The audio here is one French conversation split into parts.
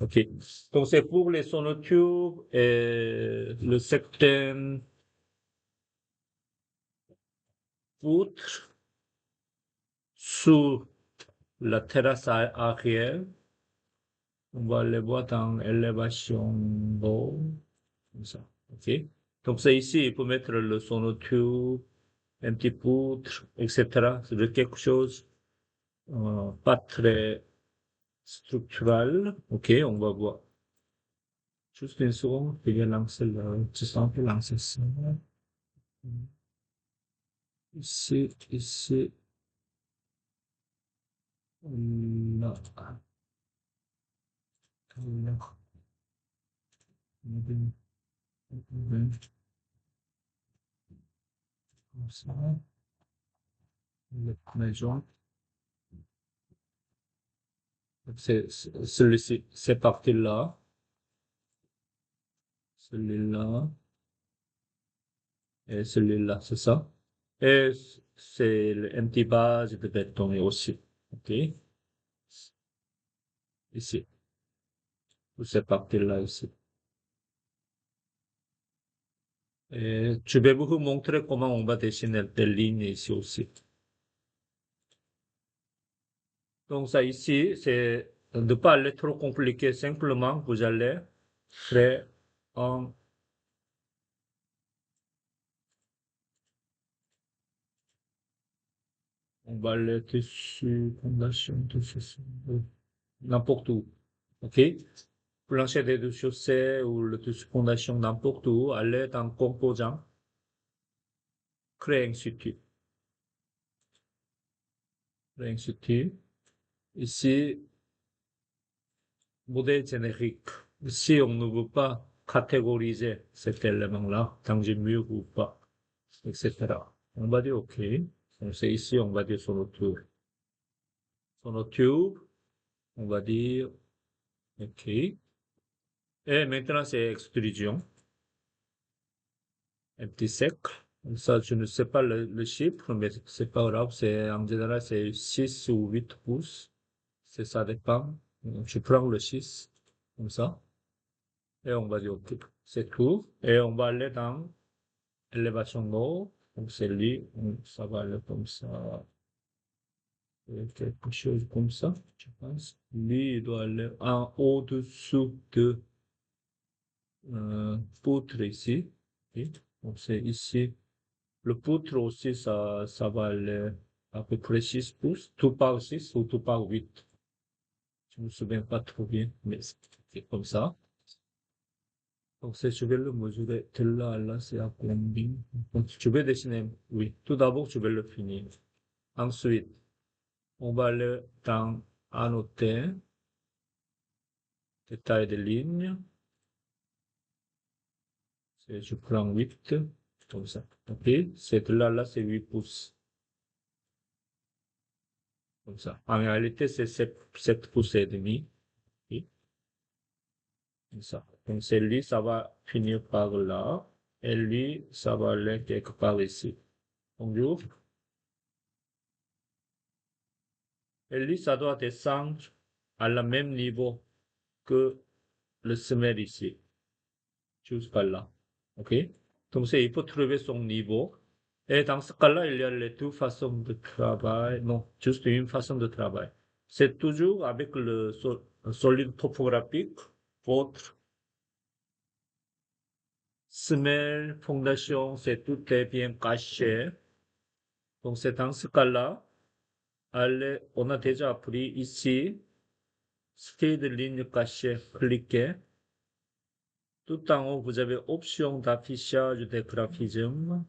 OK. Donc, c'est pour les sonotubes et le septem poutres sur la terrasse arrière. On va les voir dans élévation haut, comme ça. OK. Donc, c'est ici, il faut mettre le sonotube, un petit poutre, etc. C'est de quelque chose pas très structural. OK, on va voir. Juste une seconde, je vais lancer le, juste un peu lancer ça. Ici, là, là, comme ça, le maison. C'est celui-ci, c'est parti là, celui-là, et celui-là, c'est ça. Et c'est un petit base de béton aussi. OK? Ici, c'est parti là, ici. Et je vais vous montrer comment on va dessiner des lignes ici aussi. Donc ça ici, c'est de ne pas aller trop compliqué. Simplement, vous allez faire un, on va aller dessus, fondation, dessus, n'importe où. OK? Plancher des deux-chaussées ou le dessus fondation n'importe où, aller dans composant, créer un site. Créer un site. Ici, modèle générique. Ici, on ne veut pas catégoriser cet élément-là, dans une mur ou pas, etc. On va dire OK. Donc, c'est ici, on va dire sonotube. Sonotube, on va dire OK. Et maintenant, c'est extrusion. Un petit sec. Ça, je ne sais pas le chiffre, mais c'est pas grave. C'est, en général, c'est 6 ou 8 pouces. C'est ça dépend. Je prends le 6, comme ça. Et on va dire OK. C'est tout. Et on va aller dans élévation d'eau. Donc, c'est lui. Ça va aller comme ça. Et quelque chose comme ça, je pense. Lui, il doit aller en au-dessous de poutre ici. OK. Donc, c'est ici. Le poutre aussi, ça va aller à peu près 6 pouces. Tout par 6 ou tout par 8. Je me souviens pas trop bien, mais c'est comme ça. Donc, je vais le mesurer de là à là, c'est à combien? Donc, je vais dessiner, oui. Tout d'abord, je vais le finir. Ensuite, on va aller dans annoter, détail de lignes. Je prends 8, comme ça. OK? C'est de là à là, c'est 8 pouces. Comme ça. En réalité, c'est 7 pouces et demi. OK? Comme ça. Donc, c'est lui, ça va finir par là. Et lui, ça va aller quelque part ici. Bonjour. Et lui, ça doit descendre à la même niveau que le semelle ici. Jusqu'à là. OK? Donc, il faut trouver son niveau. Et dans ce cas-là, il y a les deux façons de travail. Non, juste une façon de travail. C'est toujours avec le solide topographique. Votre semelle, fondation, c'est tout est bien caché. Donc, c'est dans ce cas-là, on a déjà appris ici, speed ligne cachée, cliquez. Tout en haut, vous avez option d'affichage des graphismes.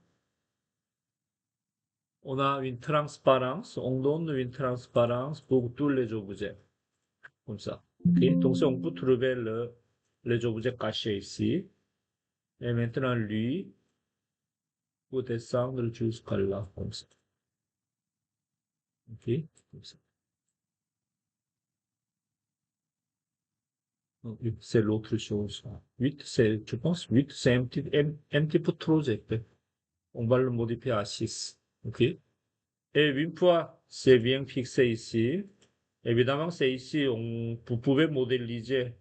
On a une transparence, on donne une transparence pour tous les objets. Comme ça. OK? Donc, on peut trouver les objets cachés ici. Et maintenant, lui, pour descendre jusqu'à là, comme ça. OK? Comme ça. C'est l'autre chose. 8, c'est, je pense, 8, c'est un petit peu trop épais. On va le modifier à 6. OK? Et une fois c'est bien fixé ici, évidemment, c'est ici, vous pouvez modéliser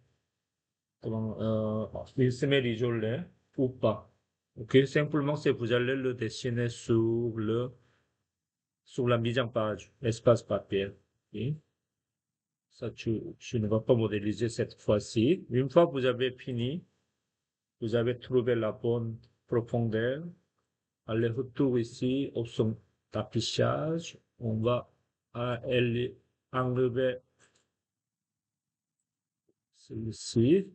il se met isolé ou pas. Ok, simplement, c'est vous allez le dessiner sur la mise en page, espace papier. Ok. Ça, tu ne vas pas modéliser cette fois-ci. Une fois que vous avez fini, vous avez trouvé la bonne profondeur, allez retour ici, option d'affichage. On va enlever celui-ci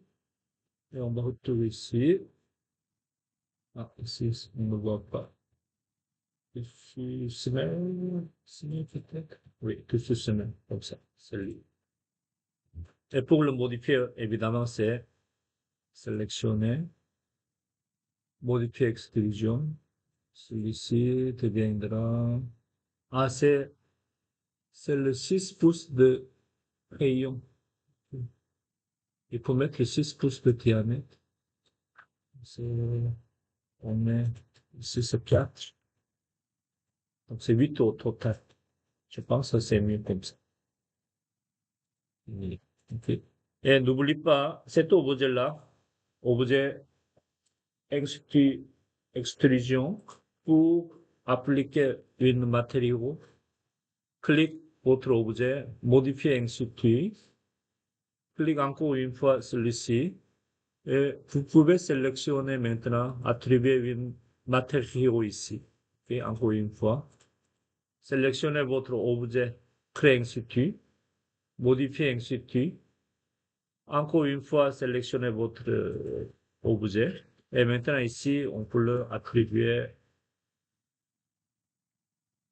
et on va retourner ici. Ah, ici, on ne voit pas. Ici, semaine peut-être? Oui, tout ce semaine, comme ça, celui. Et pour le modifier, évidemment, c'est sélectionner, modifier extrusion. Celui-ci deviendra, ah, c'est le 6 pouces de rayon. Il faut mettre les 6 pouces de diamètre. On met ici, c'est 4. Donc, c'est 8 au total. Je pense que c'est mieux comme ça. Ok. Et n'oublie pas, cet objet-là, objet extrusion, pour appliquer un matériau, clique votre objet, modifier institut, clique encore une fois celui-ci, et vous pouvez sélectionner maintenant, attribuer un matériau ici. Ok, encore une fois. Sélectionnez votre objet, créer institut, modifier institut, encore une fois, sélectionnez votre objet. Et maintenant, ici, on peut le attribuer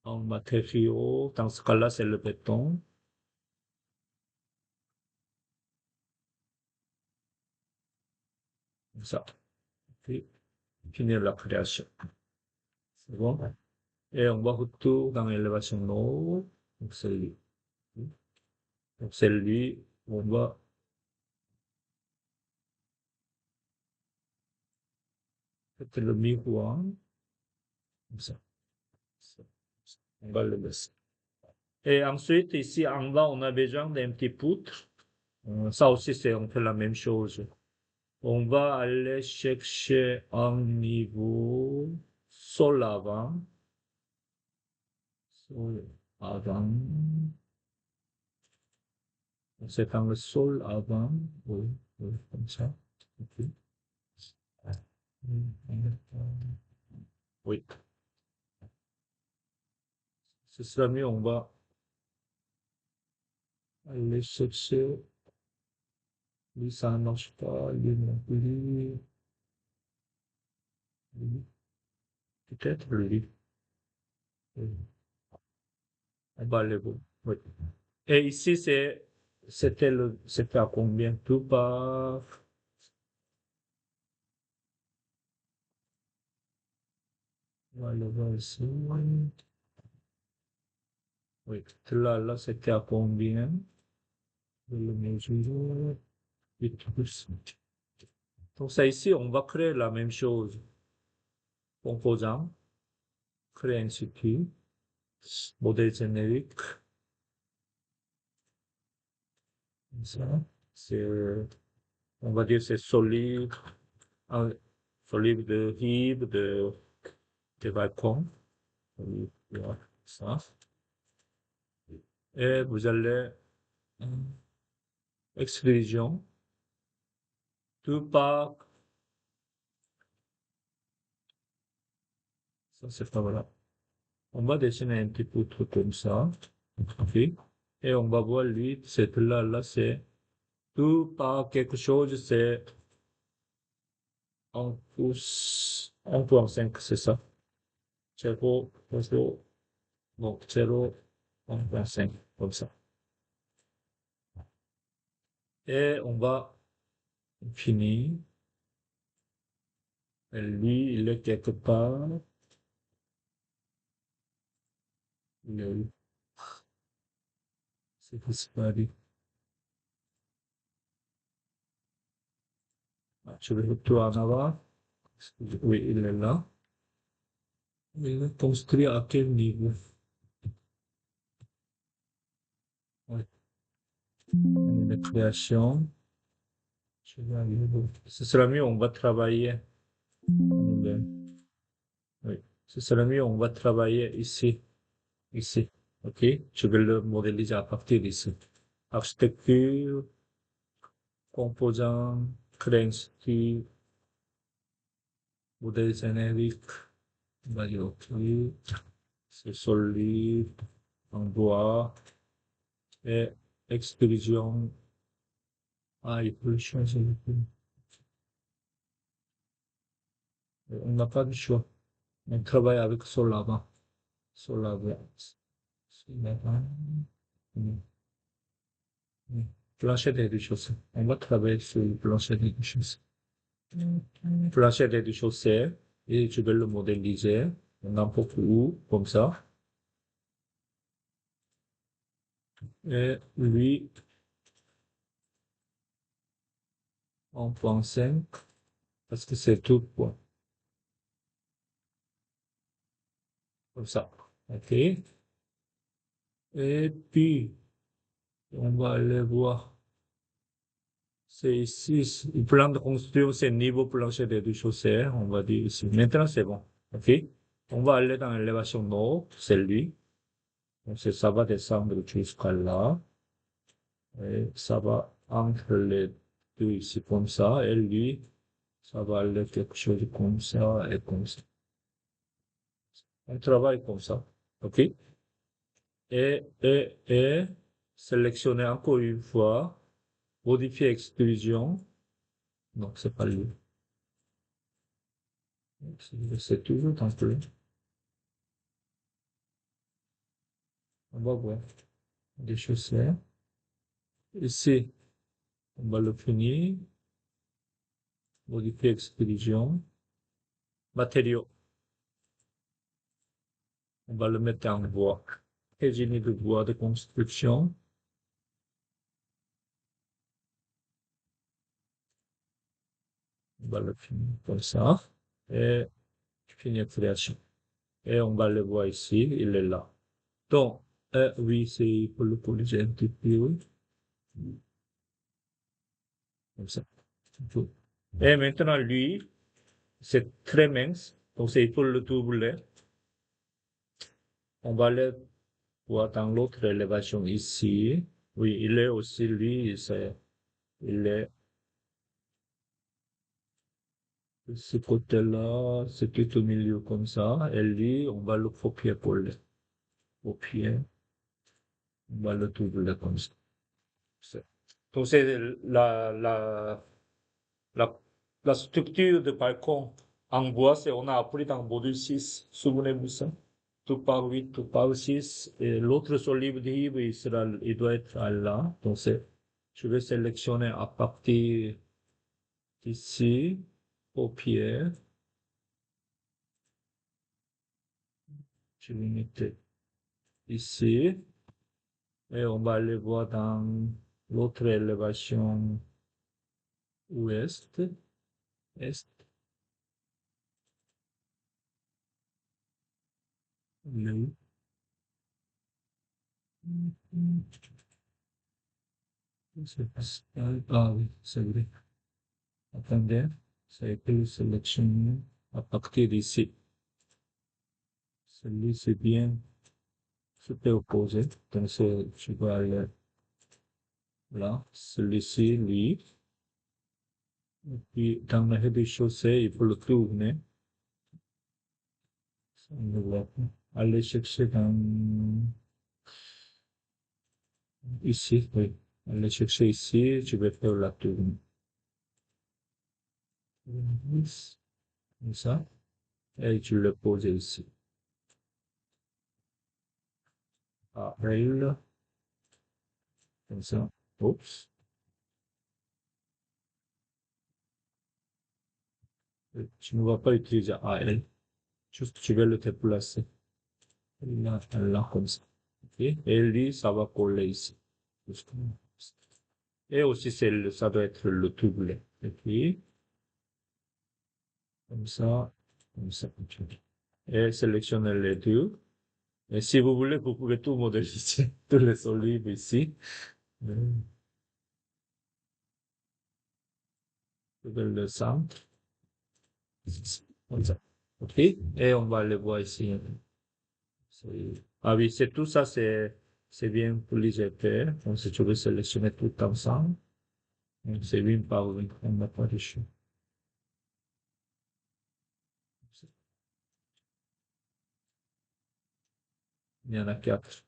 en matériau. Dans ce cas-là, c'est le béton. Comme ça. Puis, finir la création. C'est bon. Et on va retourner dans l'élévation nord. Donc, c'est lui. Donc, c'est lui. On va mettre le miroir. Comme ça. On va le laisser. Et ensuite, ici en bas, on a besoin d'un petit poutre. Ça aussi, on fait la même chose. On va aller chercher un niveau sol avant. Sol avant. C'est dans le sol avant. Oui, oui, comme ça. Ok. Oui. Ce sera mieux, on va aller chercher. Lui, ça ne marche pas. Lui non plus. Lui. Peut-être lui. Oui. On va aller voir. Oui. Et ici, c'était à combien? Tout par, on va le voir ici. Oui, là, c'était à combien? Je le mesure. 8 plus. Donc, ça ici, on va créer la même chose. Composant, créer un circuit, modèle générique. Comme ça. C'est, on va dire, c'est solide, solide de rive, de balcon. Voilà, ça. Et vous allez, extrusion, tout par, ça c'est pas voilà. On va dessiner un petit poutre comme ça. Ok. Et on va voir lui, cette là, c'est tout par quelque chose, c'est 1 pouce, 1,5, c'est ça. 0, 0, bon, 0, 1,5, comme ça. Et on va finir. Et lui, il est quelque part. Il est où? C'est disparu. Ah, je vais retourner en avant. Oui, il est là. Il est construit à quel niveau? Oui. De création. Ce sera mieux, on va travailler. Oui. Ce sera mieux, on va travailler ici. Ici. OK? Je vais le modéliser à partir d'ici. Architecture, composant, création, modèle générique, on va dire OK. C'est solide, en bois, et extrusion. Ah, il peut changer le peu. On n'a pas de choix. On travaille avec Solava. Solava. Solava. Mm. Mm. Plancher des choses. On va travailler sur le plancher des choses. Plancher des chaussées et je vais le modéliser n'importe où, comme ça. Et lui, en point 5, parce que c'est tout, quoi. Comme ça. OK. Et puis, on va aller voir. C'est ici, le plan de construction, c'est niveau plancher des deux chaussées, on va dire ici. Maintenant, c'est bon. OK? On va aller dans l'élévation nord, c'est lui. Donc, ça va descendre jusqu'à là. Et ça va entre les deux ici, comme ça. Et lui, ça va aller quelque chose comme ça et comme ça. On travaille comme ça. OK? Et, sélectionner encore une fois, modifier exclusion. Non, c'est pas lui. C'est toujours dans le. On va voir. Des chaussettes. Ici, on va le finir. Modifier exclusion. Matériaux. On va le mettre en bois. Et génie de bois de construction. On va le finir comme ça. Et finir création. Et on va le voir ici, il est là. Donc, oui, c'est pour le corriger un petit peu, oui. Comme ça. Et maintenant, lui, c'est très mince. Donc, c'est pour le doubler. On va le voir dans l'autre élévation ici. Oui, il est aussi, lui, il est de ce côté-là, c'est tout au milieu comme ça. Et lui, on va le copier-coller. Copier. On va le doubler comme ça. Donc, c'est la, la structure de balcon en bois, c'est, on a appris dans le module 6. Souvenez-vous ça? Tout par 8, tout par 6. Et l'autre solide livre, il doit être là. Donc, je vais sélectionner à partir d'ici, au pied. Je vais mettre ici. Et on va aller voir dans l'autre élévation ouest, est. Le- Ah oui, c'est vrai. Attendez, ça a été sélectionné à partir d'ici. Celui, c'est bien superposé. Donc, je vais aller là. Celui-ci, lui. Et puis, dans le rez-de-chaussée, il faut le tourner. Ça, on le voit pas. Aller chercher dans, ici, oui. Aller chercher ici, je vais faire la tourne. Comme ça. Et je le pose ici. Ah, rail. Comme ça. Oups. Je ne vais pas utiliser AL. Juste, je vais le déplacer. Là, là, comme ça. Ok. Et lui, ça va coller ici. Et aussi, ça doit être le double. Et puis, comme ça, comme ça. Et sélectionnez les deux. Et si vous voulez, vous pouvez tout modéliser, tous les solides ici. le centre. Comme ça. OK? Et on va le voir ici. Ah oui, c'est tout ça, c'est bien pour les effets. Donc, si tu veux sélectionner tout ensemble, donc c'est une par une, on n'a pas de choix. Il y en a quatre.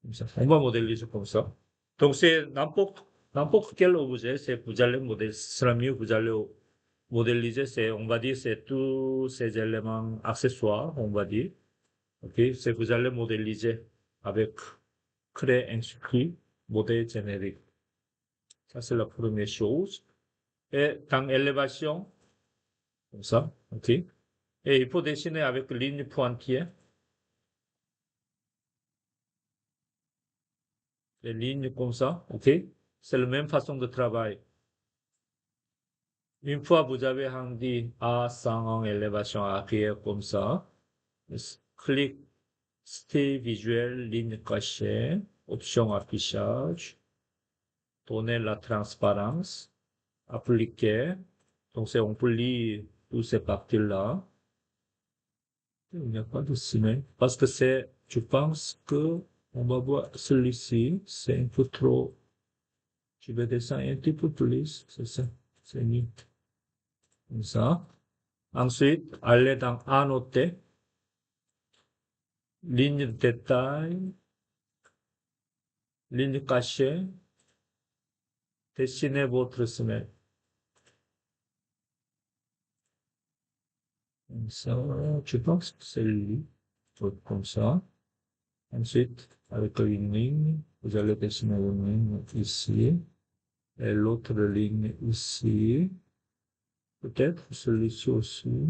Comme ça. On va modéliser comme ça. Donc, c'est n'importe quel objet, c'est, vous allez modéliser, ce sera mieux, vous allez modéliser, c'est, on va dire, c'est tous ces éléments accessoires, on va dire. OK? C'est, vous allez modéliser avec créer un script, modèle générique. Ça, c'est la première chose. Et dans élévation, comme ça, OK? Et il faut dessiner avec ligne pointillée, les lignes comme ça, OK? C'est la même façon de travail. Une fois vous avez rendu à 100 en élévation arrière comme ça, clique style visuel, ligne cachée, option affichage, donner la transparence, appliquer. Donc c'est on peut lire toutes ces parties-là. Il n'y a pas de ciné. Parce que c'est, je pense que on va voir celui-ci, c'est un peu trop. Je vais descendre un petit peu plus, c'est ça, c'est mieux. Comme ça. Ensuite, aller dans annoter, ligne de détail, ligne cachée, dessinez votre semelle. Comme ça, je pense que c'est lui. Comme ça. Ensuite, avec une ligne, vous allez dessiner une ligne ici, et l'autre ligne ici. Peut-être celui-ci aussi.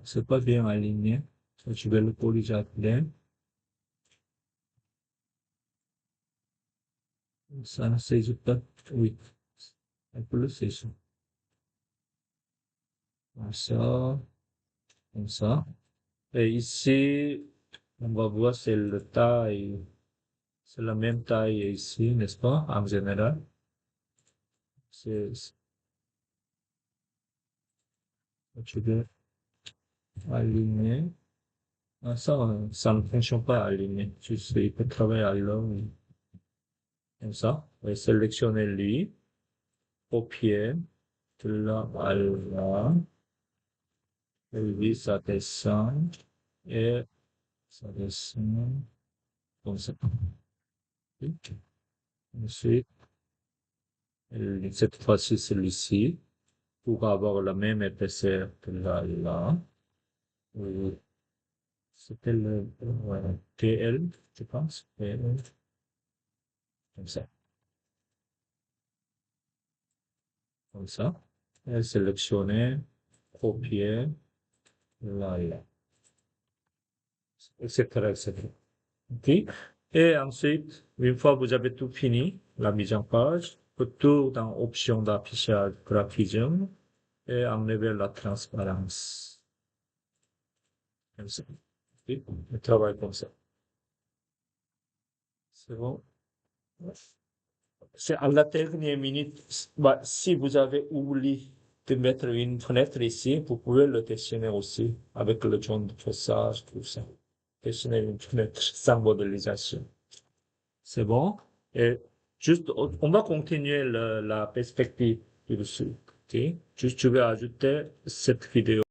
C'est pas bien aligné. Je vais le corriger après. Ça ne s'agit pas. Oui. Un peu le c'est ça. Comme ça. Comme ça. Et ici, on va voir c'est la taille. C'est la même taille ici, n'est-ce pas? En général. C'est, je vais aligner. Ah, ça ne fonctionne pas aligné. Il peut travailler à l'heure. Comme ça. Et sélectionner lui. Copier. De là à là. Et lui, ça descend. Et ça descend. Comme ça. Ensuite, cette fois-ci, celui-ci. Pour avoir la même épaisseur que là et là. C'était le ouais, TL, je pense. TL, comme ça. Comme ça. Et sélectionner, copier, là et là. Etc., etc. OK? Et ensuite, une fois que vous avez tout fini, la mise en page, retour dans option d'affichage graphisme et enlever la transparence. Comme ça. OK? On travaille comme ça. C'est bon? C'est à la dernière minute. Bah, si vous avez oublié de mettre une fenêtre ici, vous pouvez le dessiner aussi avec le jaune de passage, tout ça. Dessiner une fenêtre sans modélisation. C'est bon? Et juste, on va continuer la perspective dessus. OK? Juste, je vais ajouter cette vidéo.